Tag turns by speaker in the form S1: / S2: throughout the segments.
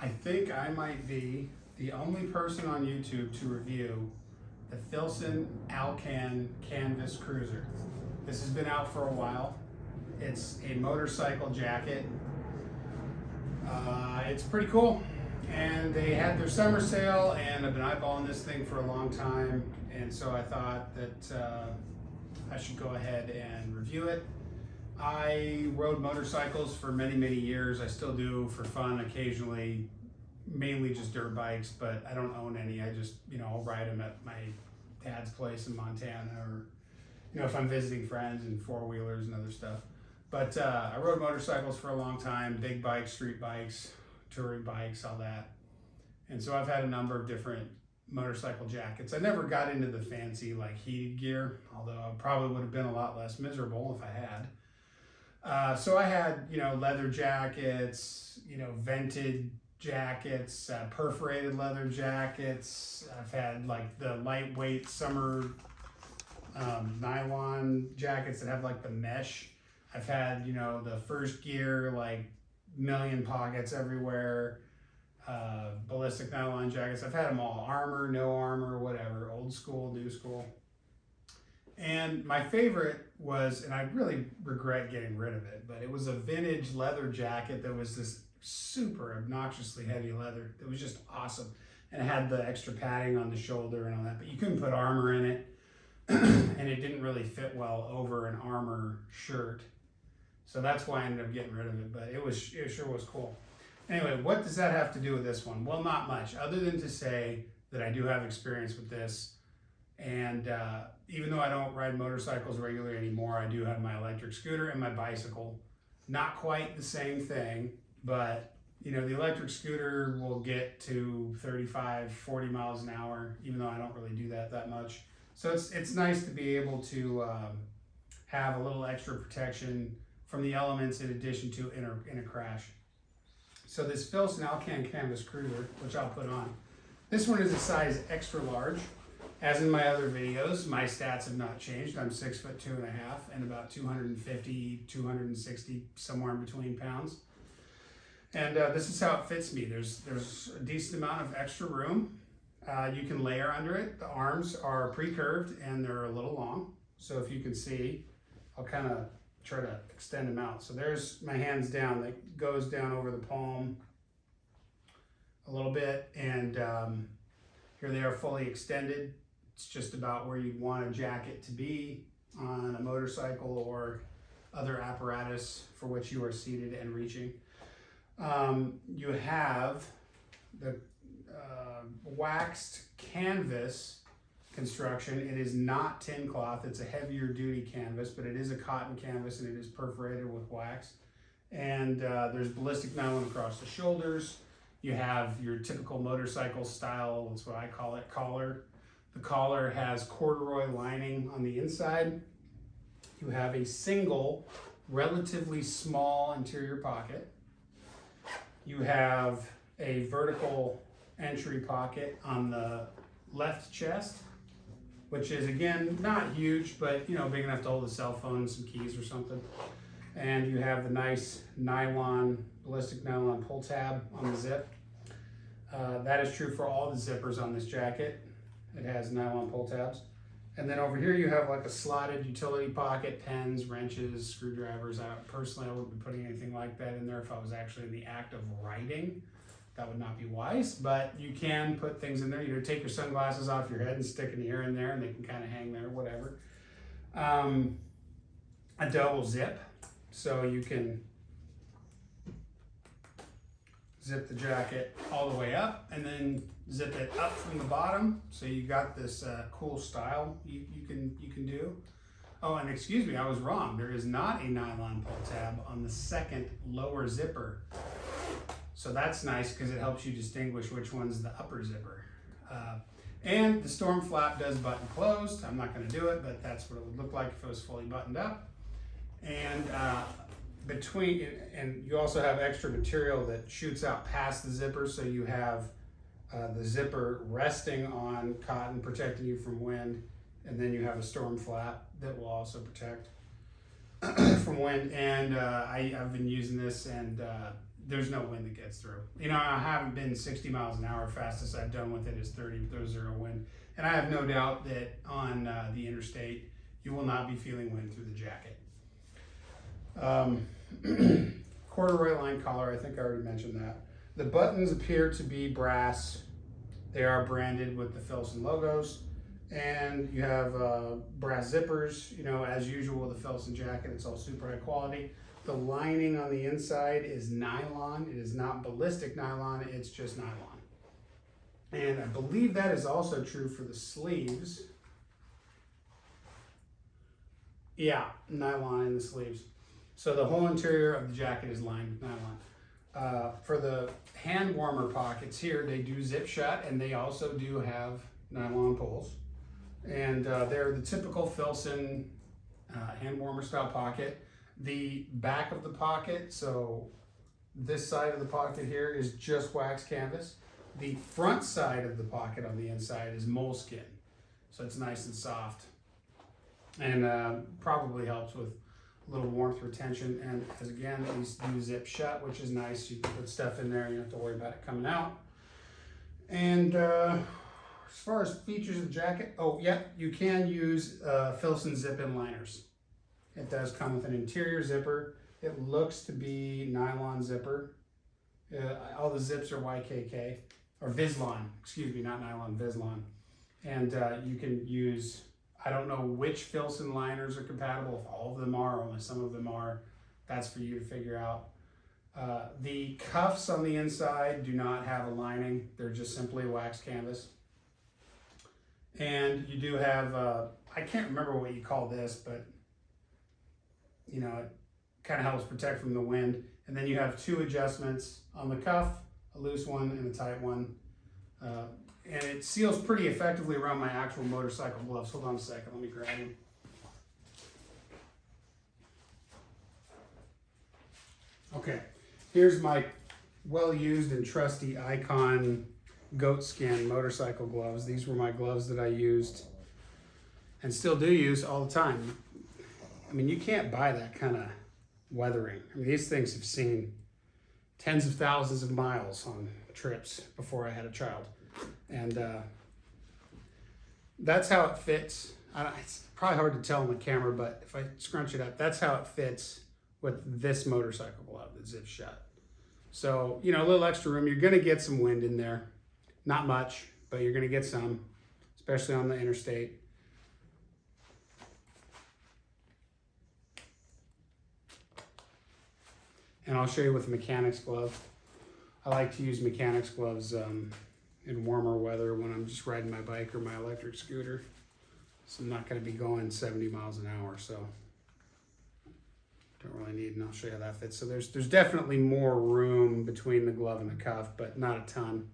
S1: I think I might be the only person on YouTube to review the Filson Alcan Canvas Cruiser. This has been out for a while. It's a motorcycle jacket. It's pretty cool. And they had their summer sale, and I've been eyeballing this thing for a long time. And so I thought that I should go ahead and review it. I rode motorcycles for many, many years. I still do for fun occasionally, mainly just dirt bikes, but I don't own any. I just, I'll ride them at my dad's place in Montana, or, if I'm visiting friends, and four-wheelers and other stuff. But I rode motorcycles for a long time, big bikes, street bikes, touring bikes, all that. And so I've had a number of different motorcycle jackets. I never got into the fancy, heated gear, although I probably would have been a lot less miserable if I had. So I had, leather jackets, vented jackets, perforated leather jackets. I've had the lightweight summer nylon jackets that have the mesh. I've had, the first gear, million pockets everywhere, ballistic nylon jackets. I've had them all, armor, no armor, whatever, old school, new school. And my favorite was, and I really regret getting rid of it, but it was a vintage leather jacket that was this super obnoxiously heavy leather. It was just awesome. And it had the extra padding on the shoulder and all that, but you couldn't put armor in it. And it didn't really fit well over an armor shirt. So that's why I ended up getting rid of it, but it sure was cool. Anyway, what does that have to do with this one? Well, not much, other than to say that I do have experience with this. And even though I don't ride motorcycles regularly anymore, I do have my electric scooter and my bicycle. Not quite the same thing, but the electric scooter will get to 35, 40 miles an hour, even though I don't really do that much. So it's nice to be able to have a little extra protection from the elements in addition to in a crash. So this Filson Alcan Canvas Cruiser, which I'll put on, this one is a size extra large. As in my other videos, my stats have not changed. I'm 6'2.5" and about 250, 260, somewhere in between pounds. And this is how it fits me. There's a decent amount of extra room. You can layer under it. The arms are pre-curved and they're a little long. So if you can see, I'll kind of try to extend them out. So there's my hands down. That goes down over the palm a little bit. And here they are fully extended. It's just about where you'd want a jacket to be on a motorcycle or other apparatus for which you are seated and reaching. You have the waxed canvas construction. It is not tin cloth. It's a heavier duty canvas, but it is a cotton canvas and it is perforated with wax. And there's ballistic nylon across the shoulders. You have your typical motorcycle style, that's what I call it, collar. The collar has corduroy lining on the inside. You have a single, relatively small interior pocket. You have a vertical entry pocket on the left chest, which is, again, not huge, but big enough to hold a cell phone and some keys or something. And you have the nice ballistic nylon pull tab on the zip. That is true for all the zippers on this jacket. It has nylon pull tabs. And then over here you have a slotted utility pocket, pens, wrenches, screwdrivers. Personally, I wouldn't be putting anything like that in there if I was actually in the act of riding. That would not be wise, but you can put things in there. Take your sunglasses off your head and stick an ear in there and they can kind of hang there, whatever. A double zip, so you can zip the jacket all the way up and then zip it up from the bottom. So you got this cool style you can do. Oh, and excuse me, I was wrong. There is not a nylon pull tab on the second lower zipper. So that's nice because it helps you distinguish which one's the upper zipper. And the storm flap does button closed. I'm not going to do it, but that's what it would look like if it was fully buttoned up. And and you also have extra material that shoots out past the zipper, so you have the zipper resting on cotton, protecting you from wind, and then you have a storm flap that will also protect from wind. And I've been using this, and there's no wind that gets through. You know, I haven't been 60 miles an hour. Fastest I've done with it is 30 with zero wind. And I have no doubt that on the interstate, you will not be feeling wind through the jacket. Corduroy line collar, I think I already mentioned that. The buttons appear to be brass. They are branded with the Filson logos. And you have brass zippers, you know, as usual with the Filson jacket, it's all super high quality. The lining on the inside is nylon. It is not ballistic nylon, it's just nylon. And I believe that is also true for the sleeves. Yeah, nylon in the sleeves. So the whole interior of the jacket is lined with nylon. For the hand warmer pockets here, they do zip shut, and they also do have nylon pulls. And they're the typical Filson hand warmer style pocket. The back of the pocket, so this side of the pocket here is just wax canvas. The front side of the pocket on the inside is moleskin. So it's nice and soft. And probably helps with a little warmth retention. And as again, these do zip shut, which is nice. You can put stuff in there and you don't have to worry about it coming out. And as far as features of the jacket, oh yeah, you can use Filson zip-in liners. It does come with an interior zipper. It looks to be nylon zipper. All the zips are YKK, or Vislon, excuse me, not nylon, Vislon. And you can use, I don't know which Filson liners are compatible, if all of them are, only some of them are. That's for you to figure out. The cuffs on the inside do not have a lining. They're just simply wax canvas. And you do have, I can't remember what you call this, but you know, it kind of helps protect from the wind. And then you have two adjustments on the cuff, a loose one and a tight one. And it seals pretty effectively around my actual motorcycle gloves. Hold on a second, let me grab them. Okay, here's my well-used and trusty Alcan goatskin motorcycle gloves. These were my gloves that I used and still do use all the time. I mean, you can't buy that kind of weathering. I mean, these things have seen tens of thousands of miles on trips before I had a child. And that's how it fits. It's probably hard to tell on the camera, but if I scrunch it up, that's how it fits with this motorcycle glove that zips shut. So, you know, a little extra room. You're going to get some wind in there. Not much, but you're going to get some, especially on the interstate. And I'll show you with a mechanics glove. I like to use mechanics gloves in warmer weather when I'm just riding my bike or my electric scooter. So I'm not going to be going 70 miles an hour, so don't really need, and I'll show you how that fits. So there's definitely more room between the glove and the cuff, but not a ton.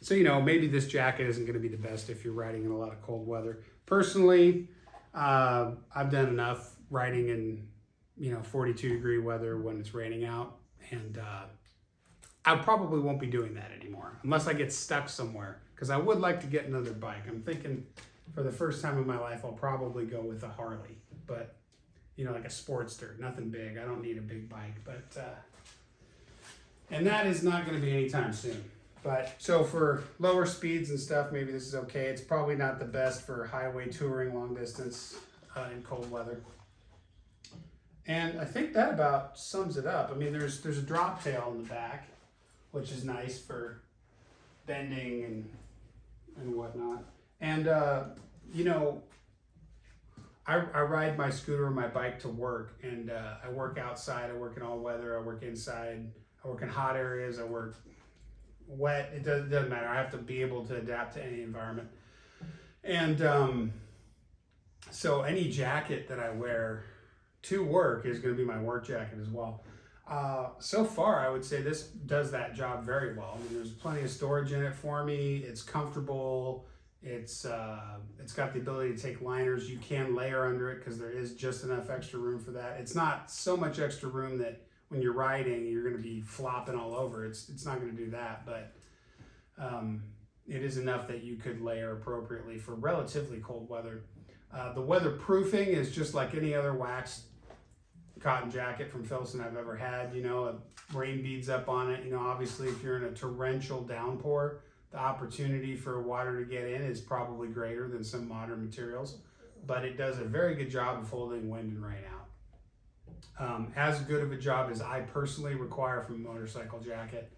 S1: So, you know, maybe this jacket isn't going to be the best if you're riding in a lot of cold weather. Personally, I've done enough riding in, you know, 42-degree weather when it's raining out, and I probably won't be doing that anymore unless I get stuck somewhere, because I would like to get another bike. I'm thinking for the first time in my life I'll probably go with a Harley, but you know, like a Sportster, nothing big. I don't need a big bike, but and that is not going to be anytime soon. But so for lower speeds and stuff, maybe this is okay. It's probably not the best for highway touring long distance in cold weather. And I think that about sums it up. I mean, there's a drop tail in the back, which is nice for bending and whatnot. And you know, I ride my scooter or my bike to work, and I work outside. I work in all weather. I work inside. I work in hot areas. I work wet. It doesn't matter. I have to be able to adapt to any environment. And so any jacket that I wear to work is going to be my work jacket as well. So far, I would say this does that job very well. I mean, there's plenty of storage in it for me. It's comfortable. It's got the ability to take liners. You can layer under it because there is just enough extra room for that. It's not so much extra room that when you're riding, you're going to be flopping all over. It's not going to do that, but it is enough that you could layer appropriately for relatively cold weather. The weatherproofing is just like any other wax cotton jacket from Filson I've ever had. You know, rain beads up on it. You know, obviously if you're in a torrential downpour, the opportunity for water to get in is probably greater than some modern materials, but it does a very good job of holding wind and rain out. As good of a job as I personally require from a motorcycle jacket.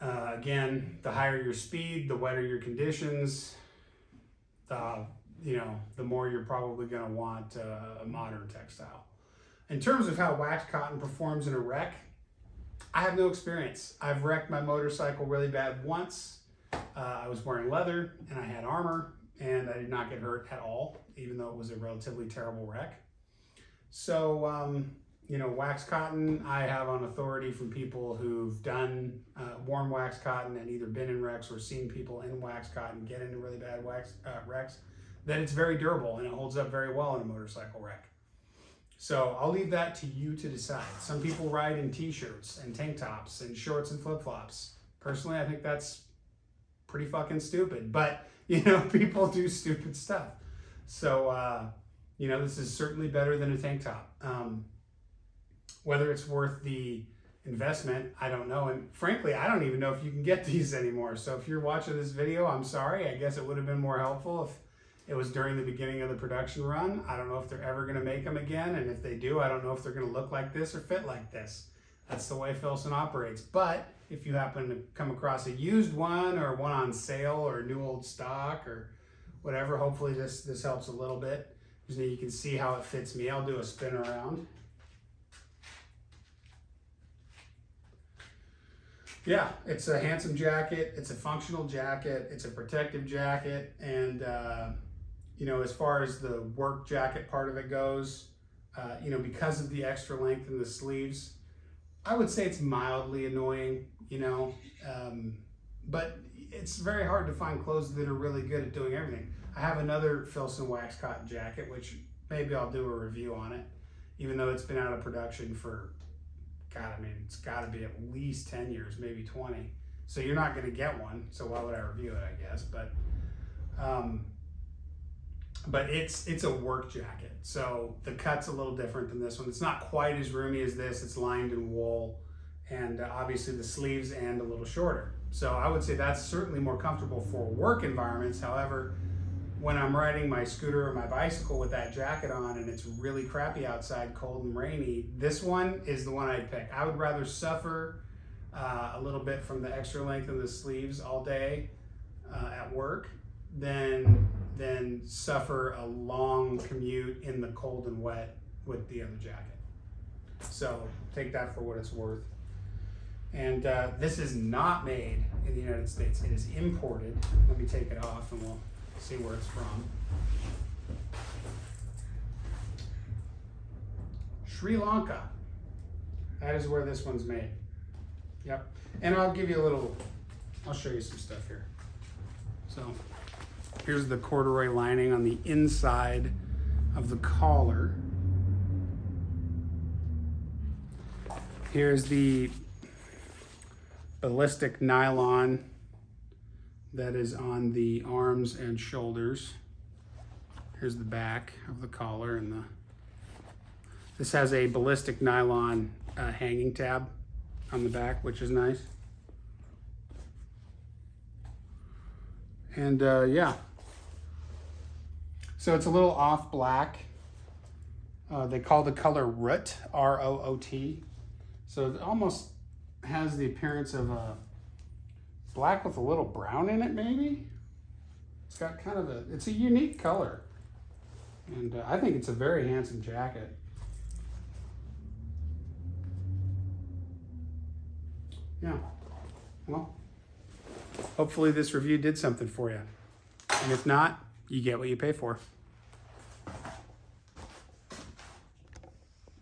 S1: Again, the higher your speed, the wetter your conditions, the more you're probably going to want a modern textile. In terms of how waxed cotton performs in a wreck, I have no experience. I've wrecked my motorcycle really bad once. I was wearing leather and I had armor and I did not get hurt at all, even though it was a relatively terrible wreck. So, waxed cotton, I have on authority from people who've done worn waxed cotton and either been in wrecks or seen people in waxed cotton get into really bad wrecks, that it's very durable and it holds up very well in a motorcycle wreck. So I'll leave that to you to decide. Some people ride in t-shirts and tank tops and shorts and flip-flops. Personally, I think that's pretty fucking stupid, but people do stupid stuff. So, this is certainly better than a tank top. Whether it's worth the investment, I don't know. And frankly, I don't even know if you can get these anymore. So if you're watching this video, I'm sorry. I guess it would have been more helpful if it was during the beginning of the production run. I don't know if they're ever going to make them again. And if they do, I don't know if they're going to look like this or fit like this. That's the way Filson operates. But if you happen to come across a used one or one on sale or new old stock or whatever, hopefully this helps a little bit. So you can see how it fits me. I'll do a spin around. Yeah, it's a handsome jacket. It's a functional jacket. It's a protective jacket. And, as far as the work jacket part of it goes, because of the extra length in the sleeves, I would say it's mildly annoying, but it's very hard to find clothes that are really good at doing everything. I have another Filson wax cotton jacket, which maybe I'll do a review on it, even though it's been out of production for, it's got to be at least 10 years, maybe 20. So you're not going to get one. So why would I review it, I guess? But it's a work jacket. So the cut's a little different than this one. It's not quite as roomy as this. It's lined in wool, and obviously the sleeves end a little shorter. So I would say that's certainly more comfortable for work environments. However, when I'm riding my scooter or my bicycle with that jacket on and it's really crappy outside, cold and rainy, this one is the one I'd pick. I would rather suffer a little bit from the extra length of the sleeves all day at work than suffer a long commute in the cold and wet with the other jacket. So take that for what it's worth. And this is not made in the United States. It is imported. Let me take it off and we'll see where it's from. Sri Lanka. That is where this one's made. Yep. And I'll show you some stuff here. So here's the corduroy lining on the inside of the collar. Here's the ballistic nylon that is on the arms and shoulders. Here's the back of the collar, and this has a ballistic nylon hanging tab on the back, which is nice. And yeah, so it's a little off black. They call the color root, R-O-O-T. So it almost has the appearance of a black with a little brown in it, maybe. It's got it's a unique color. And I think it's a very handsome jacket. Yeah, well, hopefully this review did something for you. And if not, you get what you pay for.